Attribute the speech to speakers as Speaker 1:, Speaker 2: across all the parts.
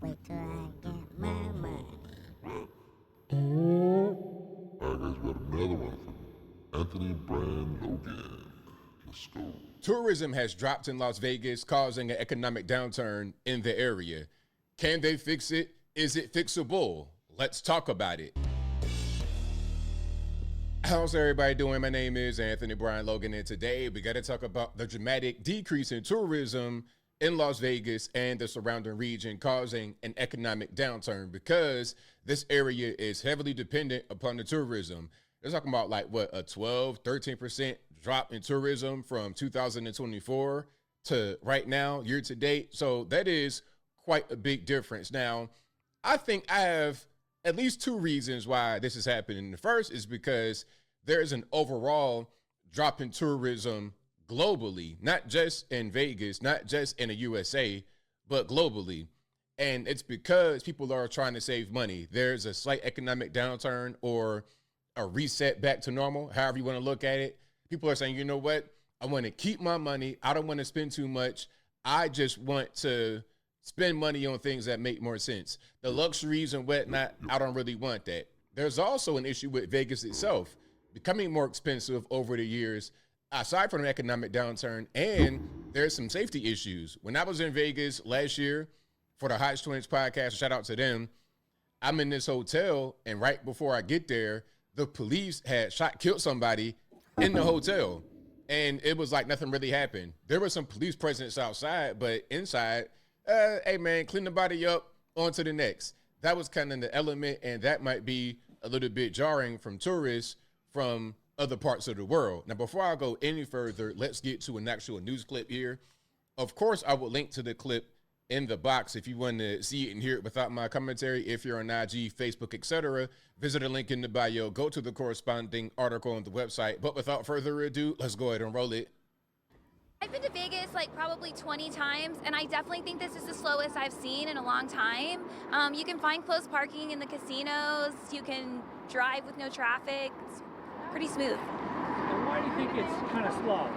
Speaker 1: wait till I get my money right.
Speaker 2: Alright guys, we got another one from Anthony Brand Logan. Let's go.
Speaker 3: Tourism has dropped in Las Vegas, causing an economic downturn in the area. Can they fix it? Is it fixable? Let's talk about it. How's everybody doing? My name is Anthony Bryan Logan, and today we got to talk about the dramatic decrease in tourism in Las Vegas and the surrounding region, causing an economic downturn because this area is heavily dependent upon the tourism. They're talking about like what, a 13% drop in tourism from 2024 to right now, year to date. So that is quite a big difference. Now, I think I have at least two reasons why this is happening. The first is because there's an overall drop in tourism globally, not just in Vegas, not just in the USA, but globally. And it's because people are trying to save money. There's a slight economic downturn or a reset back to normal, however you want to look at it. People are saying, you know what? I want to keep my money. I don't want to spend too much. I just want to spend money on things that make more sense. The luxuries and whatnot, I don't really want that. There's also an issue with Vegas itself becoming more expensive over the years, aside from an economic downturn, and there's some safety issues. When I was in Vegas last year for the Hot Twins podcast, shout out to them, I'm in this hotel, and right before I get there, the police had killed somebody in the hotel, and it was like nothing really happened. There was some police presence outside, but inside, hey man, clean the body up, on to the next. That was kind of the element, and that might be a little bit jarring from tourists from other parts of the world. Now, before I go any further, let's get to an actual news clip here. Of course, I will link to the clip in the box if you want to see it and hear it without my commentary. If you're on IG, Facebook, etc., visit the link in the bio, go to the corresponding article on the website. But without further ado, let's go ahead and roll it.
Speaker 4: I've been to Vegas like probably 20 times, and I definitely think this is the slowest I've seen in a long time. You can find closed parking in the casinos. You can drive with no traffic. It's pretty smooth.
Speaker 5: And why do you think it's kind of slow?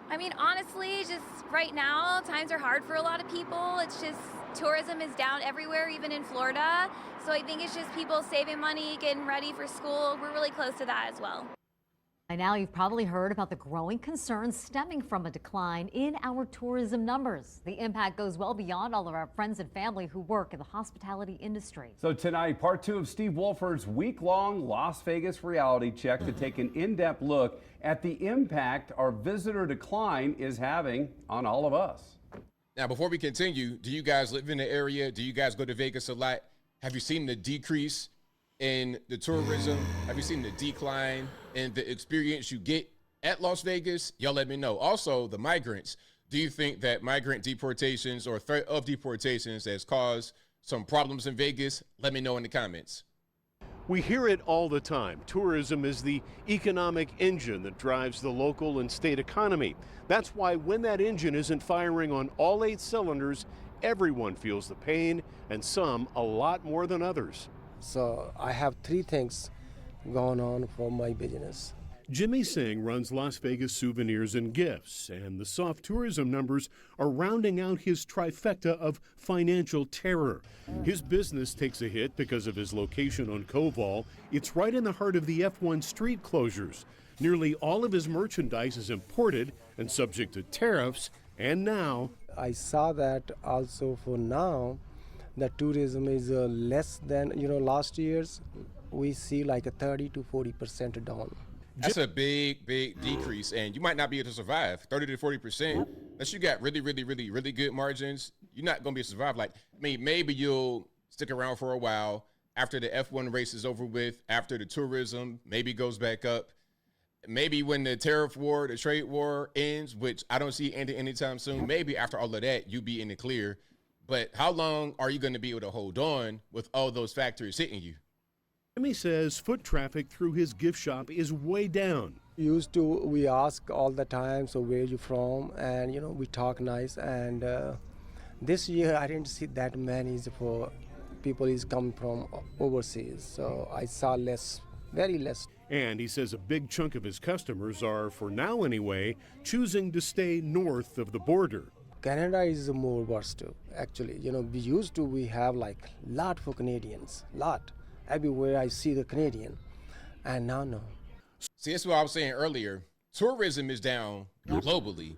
Speaker 4: I mean, honestly, just right now, times are hard for a lot of people. It's just tourism is down everywhere, even in Florida. So I think it's just people saving money, getting ready for school. We're really close to that as well.
Speaker 6: By now, you've probably heard about the growing concerns stemming from a decline in our tourism numbers. The impact goes well beyond all of our friends and family who work in the hospitality industry.
Speaker 7: So tonight, part two of Steve Wolford's week-long Las Vegas reality check to take an in-depth look at the impact our visitor decline is having on all of us.
Speaker 3: Now, before we continue, do you guys live in the area? Do you guys go to Vegas a lot? Have you seen the decrease in the tourism? Have you seen the decline in the experience you get at Las Vegas? Y'all let me know. Also, the migrants. Do you think that migrant deportations or threat of deportations has caused some problems in Vegas? Let me know in the comments.
Speaker 8: We hear it all the time. Tourism is the economic engine that drives the local and state economy. That's why when that engine isn't firing on all 8 cylinders, everyone feels the pain, and some a lot more than others.
Speaker 9: So I have 3 things going on for my business.
Speaker 8: Jimmy Singh runs Las Vegas Souvenirs and Gifts, and the soft tourism numbers are rounding out his trifecta of financial terror. His business takes a hit because of his location on Koval. It's right in the heart of the F1 street closures. Nearly all of his merchandise is imported and subject to tariffs, and now
Speaker 9: I saw that also for now, the tourism is less than, last year's. We see like a 30 to 40% down.
Speaker 3: That's a big decrease, and you might not be able to survive 30 to 40%. Unless you got really good margins, you're not going to be able to survive. Like, I mean, maybe you'll stick around for a while after the F1 race is over with, after the tourism maybe goes back up. Maybe when the tariff war, the trade war ends, which I don't see ending anytime soon, maybe after all of that, you'll be in the clear. But how long are you going to be able to hold on with all those factors hitting you?
Speaker 8: Jimmy says foot traffic through his gift shop is way down.
Speaker 9: We ask all the time, so where you from? And, we talk nice. And this year I didn't see that many for people is coming from overseas. So I saw less, very less.
Speaker 8: And he says a big chunk of his customers are, for now anyway, choosing to stay north of the border.
Speaker 9: Canada is more worse too. Actually, we have like lot for Canadians, lot. Everywhere I see the Canadian, and now no.
Speaker 3: See, that's what I was saying earlier. Tourism is down globally.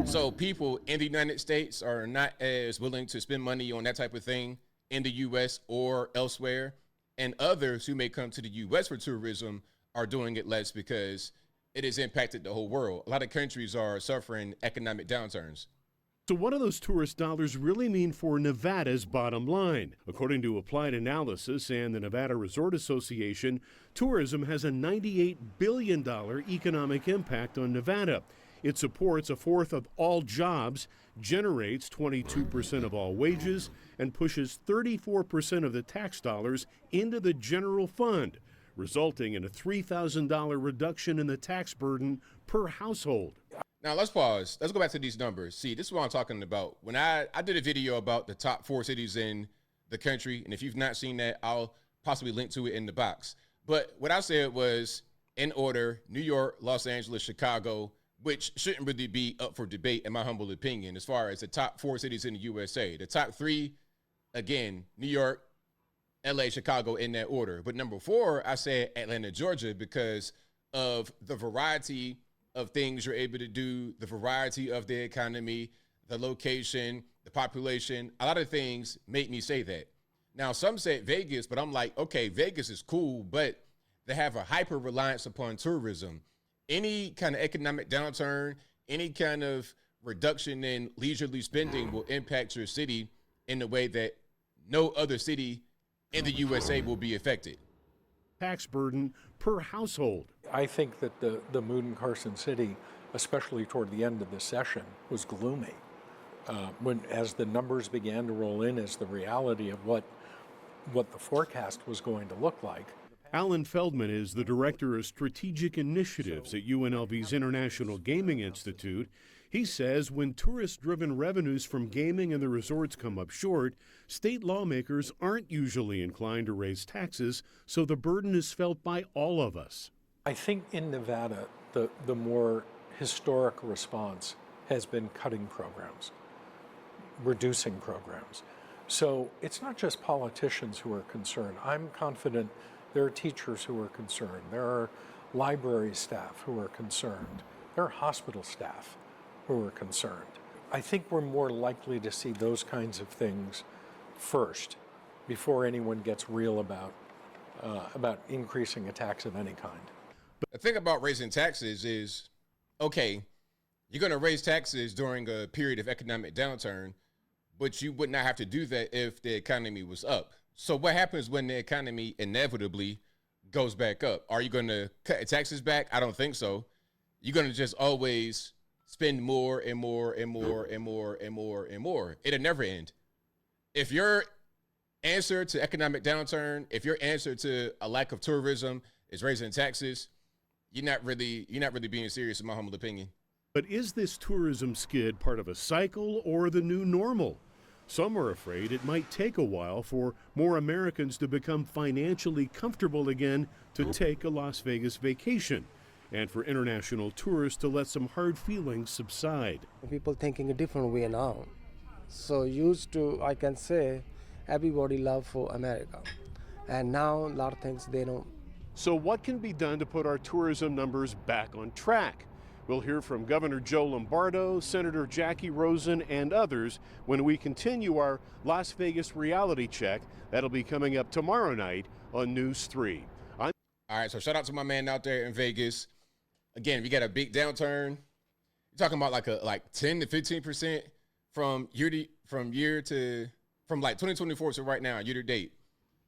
Speaker 3: So people in the United States are not as willing to spend money on that type of thing in the U.S. or elsewhere. And others who may come to the U.S. for tourism are doing it less because it has impacted the whole world. A lot of countries are suffering economic downturns.
Speaker 8: So what do those tourist dollars really mean for Nevada's bottom line? According to Applied Analysis and the Nevada Resort Association, tourism has a $98 billion economic impact on Nevada. It supports a fourth of all jobs, generates 22% of all wages, and pushes 34% of the tax dollars into the general fund, resulting in a $3,000 reduction in the tax burden per household.
Speaker 3: Now, let's pause. Let's go back to these numbers. See, this is what I'm talking about. When I did a video about the top 4 cities in the country, and if you've not seen that, I'll possibly link to it in the box. But what I said was, in order, New York, Los Angeles, Chicago, which shouldn't really be up for debate, in my humble opinion, as far as the top 4 cities in the USA. The top 3, again, New York, LA, Chicago, in that order. But number 4, I said Atlanta, Georgia, because of the variety of things you're able to do, the variety of the economy, the location, the population. A lot of things make me say that. Now, some said Vegas, but I'm like, okay, Vegas is cool, but they have a hyper reliance upon tourism. Any kind of economic downturn, any kind of reduction in leisurely spending will impact your city in a way that no other city in the USA will be affected.
Speaker 8: Tax burden per household.
Speaker 10: I think that the mood in Carson City, especially toward the end of the session, was gloomy. As the numbers began to roll in as the reality of what the forecast was going to look like.
Speaker 8: Alan Feldman is the Director of Strategic Initiatives at UNLV's International Gaming Institute. He says when tourist-driven revenues from gaming and the resorts come up short, state lawmakers aren't usually inclined to raise taxes, so the burden is felt by all of us.
Speaker 10: I think in Nevada, the more historic response has been cutting programs, reducing programs. So it's not just politicians who are concerned. I'm confident there are teachers who are concerned. There are library staff who are concerned. There are hospital staff who are concerned. I think we're more likely to see those kinds of things first before anyone gets real about increasing a tax of any kind.
Speaker 3: The thing about raising taxes is, okay, you're going to raise taxes during a period of economic downturn, but you would not have to do that if the economy was up. So what happens when the economy inevitably goes back up? Are you going to cut taxes back? I don't think so. You're going to just always spend more and more and more and more and more and more. It'll never end. If your answer to economic downturn, if your answer to a lack of tourism is raising taxes, you're not really being serious, in my humble opinion.
Speaker 8: But is this tourism skid part of a cycle or the new normal? Some are afraid it might take a while for more Americans to become financially comfortable again to take a Las Vegas vacation, and for international tourists to let some hard feelings subside.
Speaker 9: People thinking a different way now. So used to, I can say, everybody love for America. And now a lot of things they don't.
Speaker 8: So what can be done to put our tourism numbers back on track? We'll hear from Governor Joe Lombardo, Senator Jackie Rosen, and others when we continue our Las Vegas reality check. That'll be coming up tomorrow night on News 3. All
Speaker 3: right, so shout out to my man out there in Vegas. Again, we got a big downturn. You're talking about like 10 to 15% from 2024 to right now, year to date.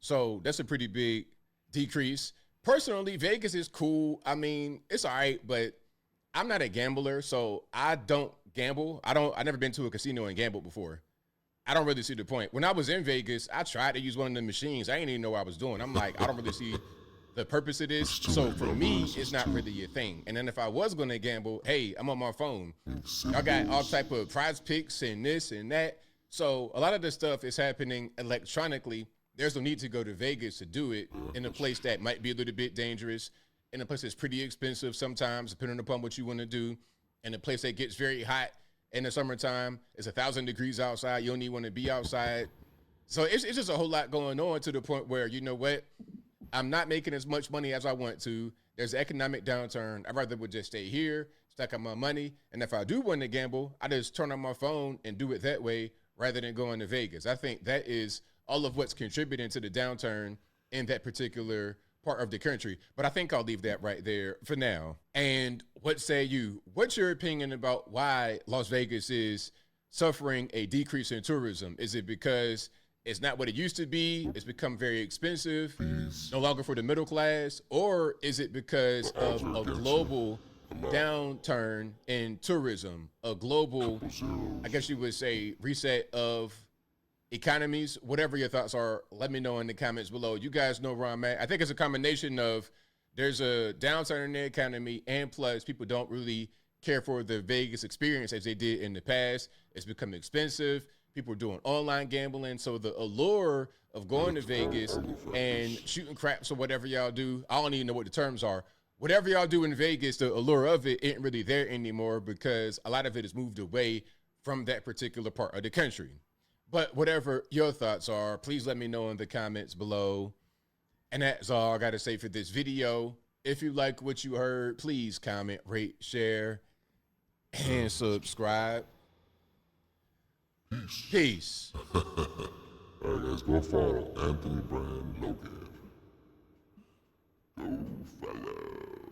Speaker 3: So that's a pretty big decrease. Personally, Vegas is cool. I mean, it's all right, but I'm not a gambler, so I don't gamble. I've never been to a casino and gambled before. I don't really see the point. When I was in Vegas, I tried to use one of the machines. I didn't even know what I was doing. I'm like, I don't really see the purpose of this. So for me, it's not really a thing. And then if I was going to gamble, hey, I'm on my phone. Y'all got all type of prize picks and this and that. So a lot of this stuff is happening electronically. There's no need to go to Vegas to do it in a place that might be a little bit dangerous, in a place that's pretty expensive sometimes, depending upon what you want to do, in a place that gets very hot in the summertime. It's 1,000 degrees outside. You don't even want to be outside. So it's just a whole lot going on to the point where, you know what? I'm not making as much money as I want to. There's an economic downturn. I'd rather would just stay here, stack up my money. And if I do want to gamble, I just turn on my phone and do it that way rather than going to Vegas. I think that is all of what's contributing to the downturn in that particular part of the country. But I think I'll leave that right there for now. And what say you? What's your opinion about why Las Vegas is suffering a decrease in tourism? Is it because it's not what it used to be? It's become very expensive, no longer for the middle class? Or is it because of a global downturn in tourism, a global, I guess you would say, reset of economies? Whatever your thoughts are, let me know in the comments below. You guys know where I'm at. I think it's a combination of there's a downturn in the economy, and plus people don't really care for the Vegas experience as they did in the past. It's become expensive. People are doing online gambling. So the allure of going to Vegas and shooting craps or whatever y'all do, I don't even know what the terms are. Whatever y'all do in Vegas, the allure of it ain't really there anymore because a lot of it has moved away from that particular part of the country. But whatever your thoughts are, please let me know in the comments below. And that's all I got to say for this video. If you like what you heard, please comment, rate, share, and subscribe. Peace.
Speaker 2: All right, guys, go follow Anthony Bryan Logan. Go follow.